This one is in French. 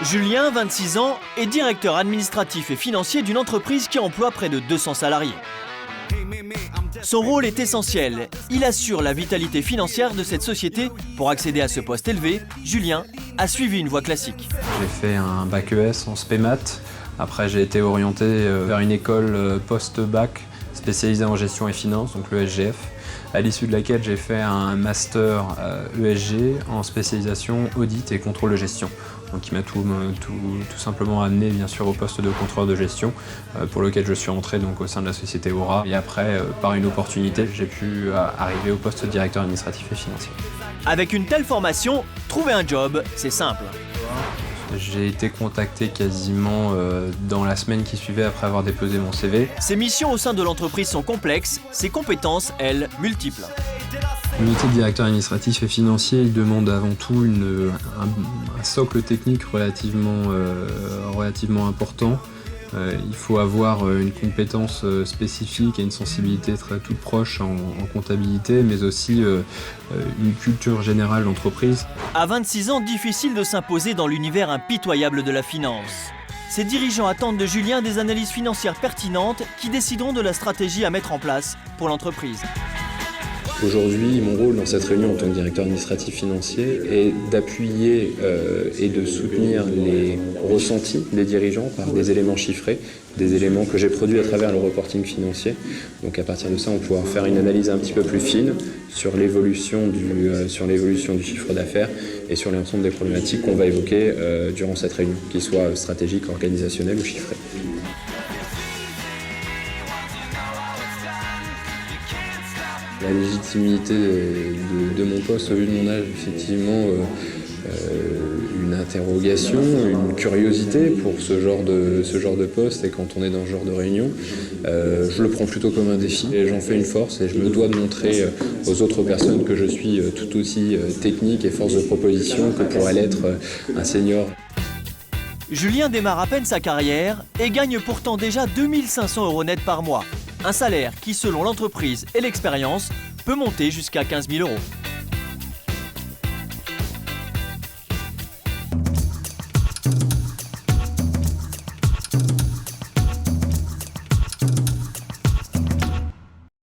Julien, 26 ans, est directeur administratif et financier d'une entreprise qui emploie près de 200 salariés. Son rôle est essentiel. Il assure la vitalité financière de cette société. Pour accéder à ce poste élevé, Julien a suivi une voie classique. J'ai fait un bac ES en spé-mat. Après, j'ai été orienté vers une école post-bac spécialisée en gestion et finance, donc le SGF, à l'issue de laquelle j'ai fait un master ESG en spécialisation audit et contrôle de gestion. Donc qui m'a tout simplement amené bien sûr au poste de contrôleur de gestion pour lequel je suis entré donc au sein de la société Aura. Et après, par une opportunité, j'ai pu arriver au poste de directeur administratif et financier. Avec une telle formation, trouver un job, c'est simple. J'ai été contacté quasiment dans la semaine qui suivait après avoir déposé mon CV. Ses missions au sein de l'entreprise sont complexes, ses compétences, elles, multiples. Le métier de directeur administratif et financier, il demande avant tout un socle technique relativement important. Il faut avoir une compétence spécifique et une sensibilité toute proche en comptabilité, mais aussi une culture générale d'entreprise. À 26 ans, difficile de s'imposer dans l'univers impitoyable de la finance. Ses dirigeants attendent de Julien des analyses financières pertinentes qui décideront de la stratégie à mettre en place pour l'entreprise. Aujourd'hui, mon rôle dans cette réunion en tant que directeur administratif financier est d'appuyer et de soutenir les ressentis des dirigeants par des éléments chiffrés, des éléments que j'ai produits à travers le reporting financier. Donc à partir de ça, on va pouvoir faire une analyse un petit peu plus fine sur l'évolution du chiffre d'affaires et sur l'ensemble des problématiques qu'on va évoquer durant cette réunion, qu'ils soient stratégiques, organisationnelles ou chiffrées. La légitimité de mon poste, au vu de mon âge, effectivement, une interrogation, une curiosité pour ce genre de poste, et quand on est dans ce genre de réunion, je le prends plutôt comme un défi et j'en fais une force et je me dois de montrer aux autres personnes que je suis tout aussi technique et force de proposition que pourrait l'être un senior. Julien démarre à peine sa carrière et gagne pourtant déjà 2 500 € net par mois. Un salaire qui, selon l'entreprise et l'expérience, peut monter jusqu'à 15 000 €.